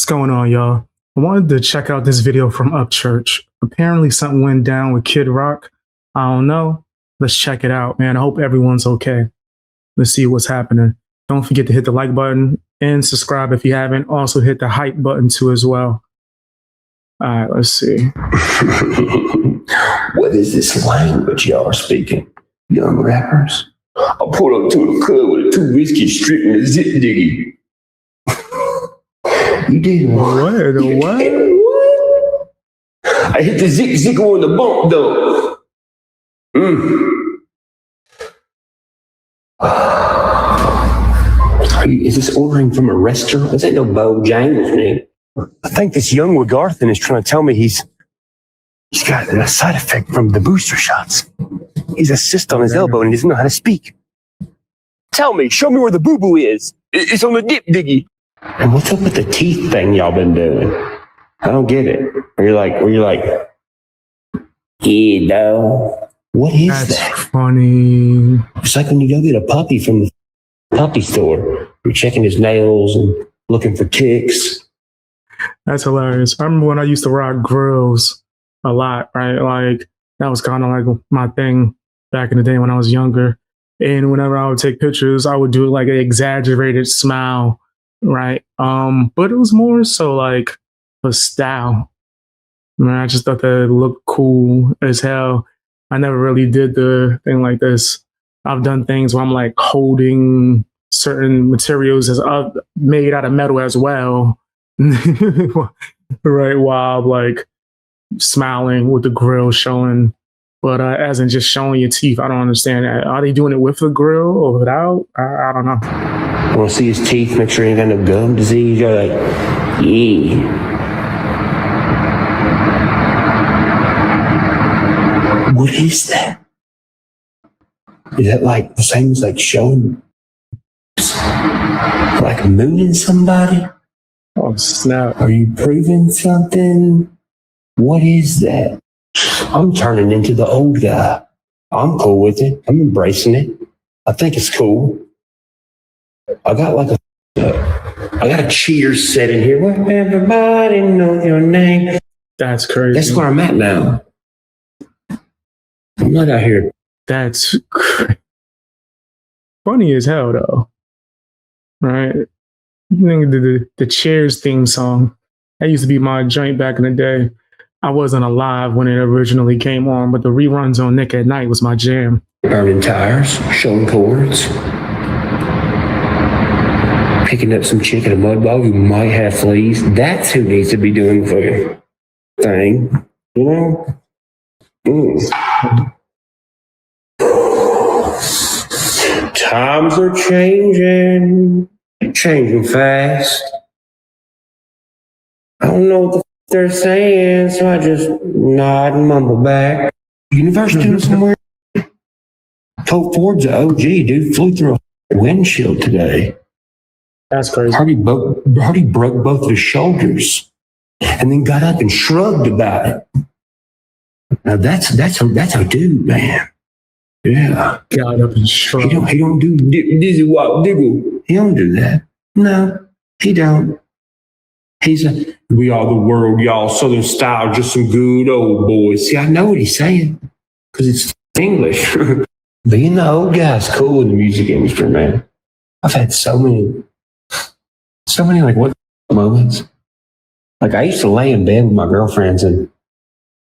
going on, y'all? I wanted to check out this video from Upchurch. Apparently something went down with Kid Rock. I don't know. Let's check it out, man. I hope everyone's okay. Let's see what's happening. Don't forget to hit the like button and subscribe if you haven't. Also hit the hype button too as well. All right, let's see. What is this language y'all are speaking, young rappers? I pulled up to a club with a 2 whiskey strip and a zip diggy. You did what? What? I hit the zig on the bump though. Is this ordering from a restaurant? This ain't no Bojangles, man. I think this young Wagarthan is trying to tell me he's got a side effect from the booster shots. He's a cyst on his elbow and he doesn't know how to speak. Tell me, show me where the boo-boo is. It's on the dip diggy. And what's up with the teeth thing y'all been doing? I don't get it. Where you're like, yeah, no. What is that? That's funny. It's like when you go get a puppy from the puppy store. You're checking his nails and looking for ticks. That's hilarious. I remember when I used to rock grills a lot, right? Like that was kind of like my thing back in the day when I was younger. And whenever I would take pictures, I would do like an exaggerated smile, right? But it was more so like a style. I just thought that it looked cool as hell. I never really did the thing like this. I've done things where I'm like holding certain materials as made out of metal as well. Right, while like smiling with the grill showing, but as in just showing your teeth. I don't understand that. Are they doing it with the grill or without? I don't know. Want to see his teeth, make sure he ain't got no gum disease. You're like, yeah. What is that? Is that like the same as like showing, like mooning somebody? Oh snap! Are you proving something? What is that? I'm turning into the old guy. I'm cool with it. I'm embracing it. I think it's cool. I got a cheers set in here. Well, everybody know your name. That's crazy. That's where I'm at now. I'm not out here. That's funny as hell, though. Right? The Cheers theme song. That used to be my joint back in the day. I wasn't alive when it originally came on, but the reruns on Nick at Night was my jam. Burning tires, showing cords, picking up some chick in a mud bog who might have fleas. That's who needs to be doing the thing. You know? Times are changing fast. I don't know what the they're saying, so I just nod and mumble back. University somewhere. Told Ford's an OG, dude. Flew through a windshield today. That's crazy. Hardy broke both of his shoulders, and then got up and shrugged about it. Now that's a dude, man. Yeah. Got up and shrugged. He don't do dizzy wop diggle. He don't do that. No, he don't. We are the world, y'all. Southern style, just some good old boys. See, I know what he's saying because it's English. Being the old guy's cool in the music industry, man. I've had so many like what moments. Like I used to lay in bed with my girlfriends and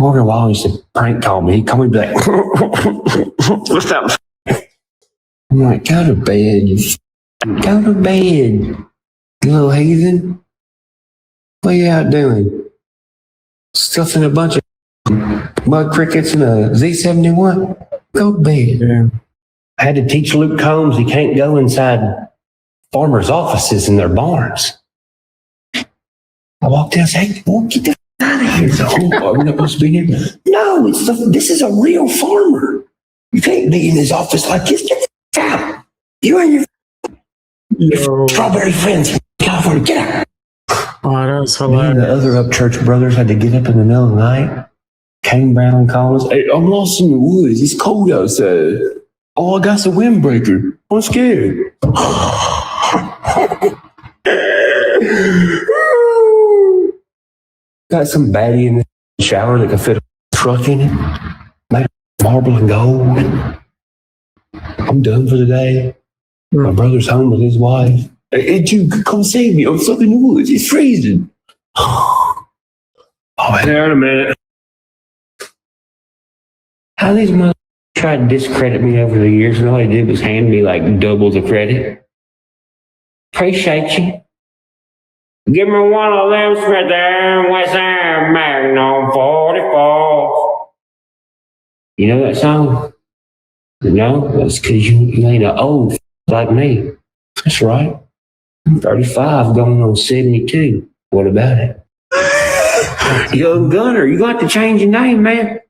Morgan Wall used to prank call me. He'd call me and be like, what's that? I'm like, go to bed, go to bed, you little heathen. What are you out doing? Stuffing a bunch of mud crickets in a Z71? Go to bed. Yeah. I had to teach Luke Combs he can't go inside farmers' offices in their barns. I walked in and said, hey, boy, get the out of here. So, are we not supposed to be here? No, this is a real farmer. You can't be in his office like this. Get the out. You and your strawberry friends from California, get out. Oh, that's hilarious. Me and the other Upchurch brothers had to get up in the middle of the night. Came Brown called us. Hey, I'm lost in the woods. It's cold outside. Oh, I got a windbreaker. I'm scared. Got some baddie in the shower that can fit a truck in it. Made of marble and gold. I'm done for the day. My brother's home with his wife. And you come save me. I'm stuck in the woods. It's freezing. Oh, hang on a minute. How these motherfuckers tried to discredit me over the years, and all they did was hand me like double the credit. Appreciate you. Give me one of them right there in West End, Magnum 44. You know that song? No? That's because you ain't an old like me. That's right. I'm 35 going on 72. What about it? Young Gunner, you got to change your name, man.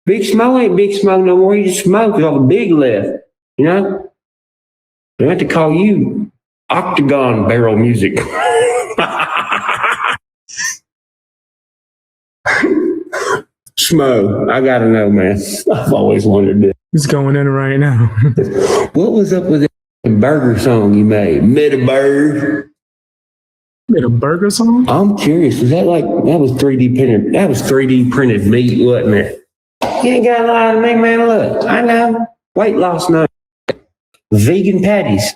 Big Smo ain't Big Smo no more. You just smoke with all the big left. You know? They have to call you Octagon Barrel Music. Smo, I gotta know, man. I've always wondered this. He's going in right now. What was up with that burger song you made? Mid-a-bird. Made a burger song? I'm curious. Was that like, that was 3D printed? That was 3D printed meat, wasn't it? You ain't got to lie to me, man. Look, I know. Weight loss now. Vegan patties.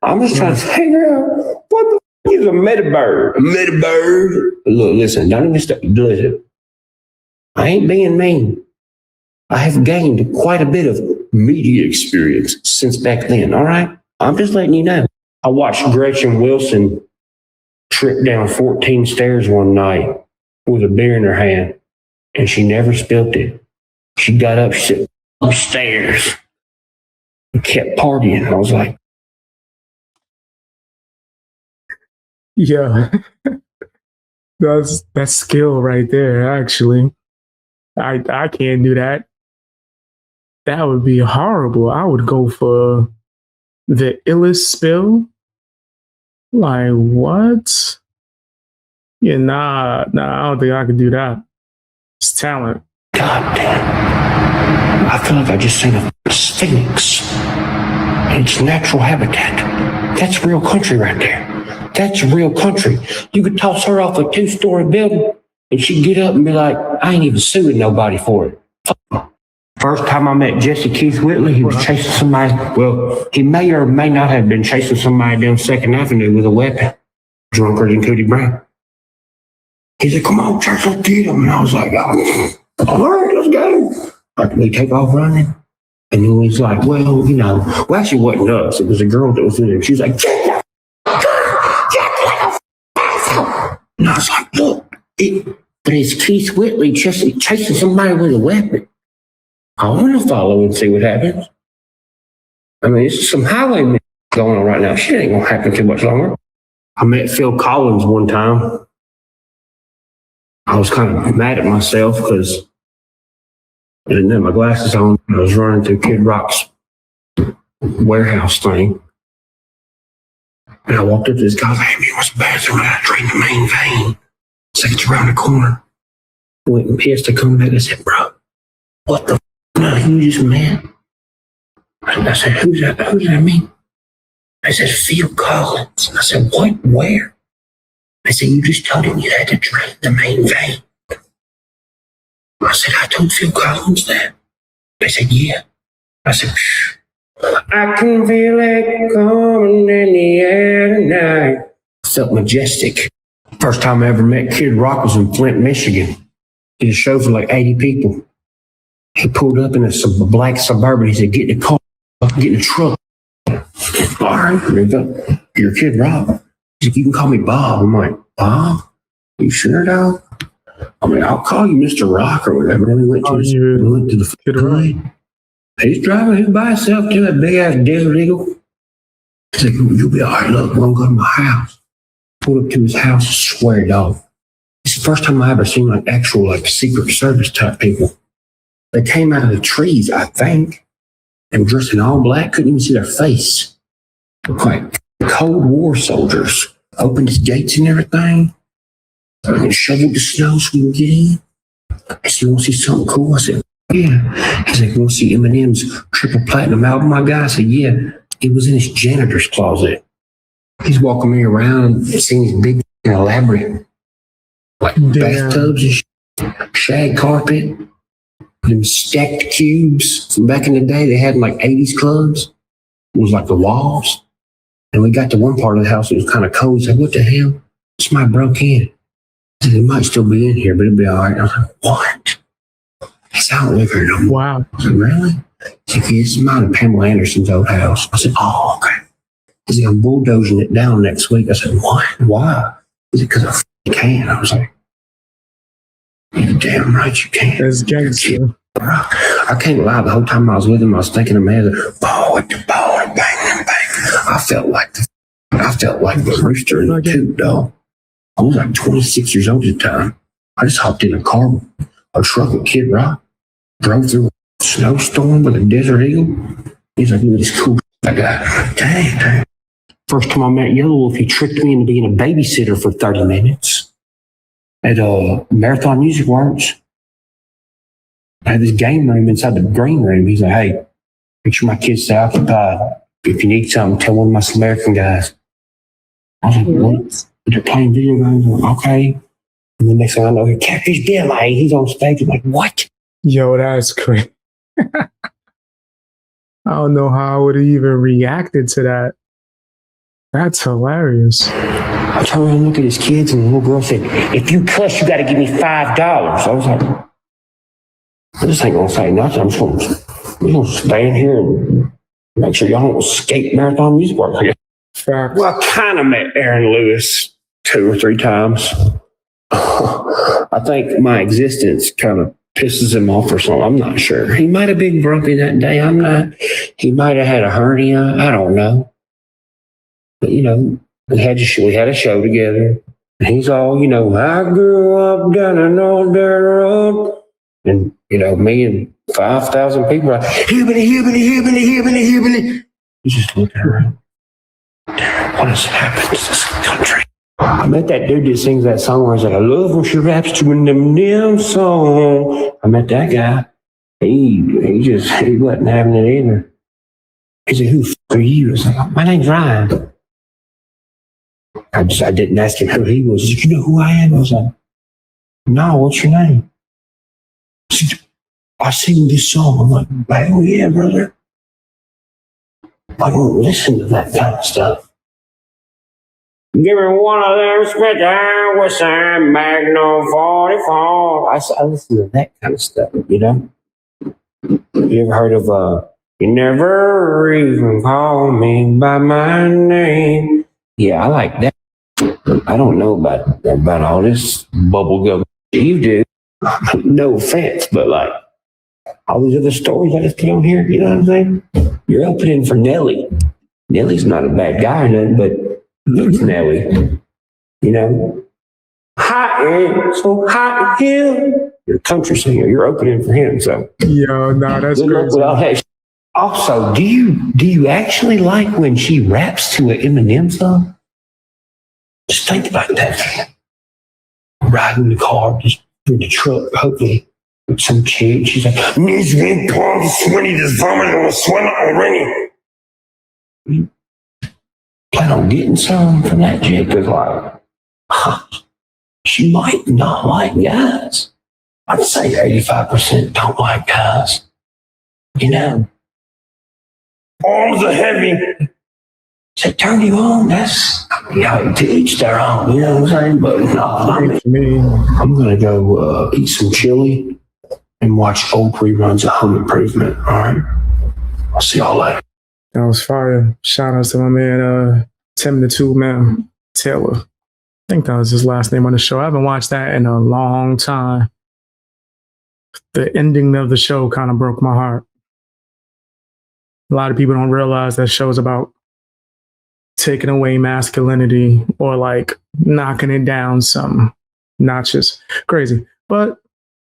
I'm just trying to figure out what the f is a meta-bird. A meta-bird. Look, listen, don't even stop. Listen. I ain't being mean. I have gained quite a bit of media experience since back then, all right? I'm just letting you know. I watched Gretchen Wilson trip down 14 stairs one night with a beer in her hand, and she never spilled it. She got up, she said, "Stairs," and kept partying. I was like, Yeah. That's skill right there, actually. I can't do that. That would be horrible. I would go for the illest spill. Like, what? Yeah, nah, I don't think I could do that. It's talent. God damn. I feel like I just seen a sphinx in its natural habitat. That's real country right there. That's real country. You could toss her off a 2-story building and she'd get up and be like, I ain't even suing nobody for it. First time I met Jesse Keith Whitley, he was chasing somebody. Well, he may or may not have been chasing somebody down 2nd Avenue with a weapon, drunker than Cootie Brown. He said, "Come on, Church, let's get him." And I was like, "Oh, all right, let's go." Like, we take off running. And then he's like, well, you know, well, actually, it wasn't us. It was a girl that was with him. She was like, and I was like, look, but it's Keith Whitley chasing somebody with a weapon. I want to follow and see what happens. I mean, it's some highway going on right now. Shit ain't going to happen too much longer. I met Phil Collins one time. I was kind of mad at myself because I didn't have my glasses on. I was running through Kid Rock's warehouse thing. And I walked up to this guy, like, "Hey, man, what's the bathroom? I got to drain the main vein. It's like it's around the corner." I went and pissed. I come back. I said, "Bro, what the f*** are you just met?" And I said, Who's that? Who did I mean? I said, "Phil Collins." I said, "What? Where?" I said, "You just told him you had to drain the main vein." I said, "I told Phil Collins that." They said, "Yeah." I said, "Psh, I can feel it coming in the air tonight." I felt majestic. First time I ever met Kid Rock was in Flint, Michigan. Did a show for like 80 people. He pulled up in a black Suburban. He said, "Get in the car, get in the truck." "All right, you're Kid Rock." He's like, "You can call me Bob." I'm like, "Bob? You sure, dog?" I mean, "I'll call you Mr. Rock or whatever." And we went to the Kid Rock. He's driving him by himself to that big ass Desert Eagle. He's like, "You'll be all right. Look, we're gonna go to my house." Pulled up to his house, swear dog. It's the first time I ever seen like actual like Secret Service type people. They came out of the trees, I think. They were dressed in all black, couldn't even see their face. Looked like Cold War soldiers. Opened his gates and everything. And shoveled the snow so we can get in. I said, "You want to see something cool?" I said, "Yeah." He's like, "You want to see Eminem's triple platinum album, my guy?" I said, "Yeah." It was in his janitor's closet. He's walking me around and seeing these big elaborate Like Damn. bathtubs and shag carpet, them stacked cubes from back in the day. They had in like 80s clubs. It was like the walls. And we got to one part of the house that was kind of cold. It's like, what the hell? Somebody broke in. I said, it might still be in here, but it'll be all right. I was like, what? It's out live here no more. Wow. I said, really? He said, it's mine and Pamela Anderson's old house. I said, oh, okay. He said, I'm bulldozing it down next week. I said, what? Why? He said, because I can. I was like, you're damn right you can. That's gangster. I can't lie. The whole time I was with him, I was thinking of man, ball at the ball and bang and bang. I felt like the rooster in the coop, dog. I was like 26 years old at the time. I just hopped in a truck with Kid Rock, drove through a snowstorm with a Desert Eagle. He's like, look at this cool I got. Dang. First time I met Yellow Wolf, he tricked me into being a babysitter for 30 minutes at Marathon Music Works. I had this game room inside the green room. He's like, hey, make sure my kids stay occupied. If you need something, tell one of my Samaritan guys. I was like, what? They're playing video games. I'm like, okay. And the next thing I know, Catfish Billy, he's on stage. I'm like, what? Yo, that's crazy. I don't know how I would have even reacted to that. That's hilarious. I turned around and looked at his kids, and the little girl said, if you cuss, you got to give me $5. I was like, I just ain't going to say nothing. I'm just going to stand here and make sure y'all don't escape Marathon Music Work. Well, I kind of met Aaron Lewis 2 or 3 times. I think my existence kind of pisses him off or something. I'm not sure. He might have been grumpy that day. I'm not. He might have had a hernia. I don't know. But, you know, we had a show together. And he's all, you know, I grew up down an old dirt road. And, you know, me and 5,000 people are like, hibbity. He's just looking around. What has happened to this country? I met that dude that sings that song where he's like, I love when she raps to an Eminem song. I met that guy. He wasn't having it either. He said, who the f are you? I was like, my name's Ryan. I didn't ask him who he was. He said, you know who I am? I was like, no, what's your name? He said, I sing this song. I'm like, hell yeah, brother. I don't listen to that kind of stuff. Give me one of them spitting with some Magnum 44. I listen to that kind of stuff, you know? You ever heard of, you never even call me by my name? Yeah, I like that. I don't know about all this bubblegum you do. No offense, but like all these other stories I just put on here, you know what I'm saying? You're opening for Nelly. Nelly's not a bad guy or nothing, but it's Nelly. You know? Hot, so hot here. You're a country singer. You're opening for him, so. Yo, no, that's good luck with all crazy. that. Also, do you actually like when she raps to an Eminem song? Just think about that. Riding in the car, just in the truck, hopefully, with some chick. She's like, "Needs me, palm, sweaty, this vomit on the sweat already." You plan on getting some from that chick? Because, like, she might not like guys. I'd say 85% don't like guys. You know? Arms are heavy. Say, turn you on. That's, to each their own. You know what I'm saying? But no, I'm going to go eat some chili and watch old reruns of Home Improvement. All right? I'll see y'all later. That was fire. Shout out to my man, Tim the Two Man Taylor. I think that was his last name on the show. I haven't watched that in a long time. The ending of the show kind of broke my heart. A lot of people don't realize that show is about taking away masculinity or like knocking it down some notches. Crazy. But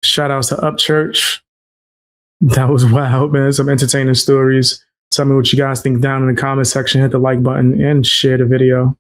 shout outs to Upchurch. That was wild, man. Some entertaining stories. Tell me what you guys think down in the comment section. Hit the like button and share the video.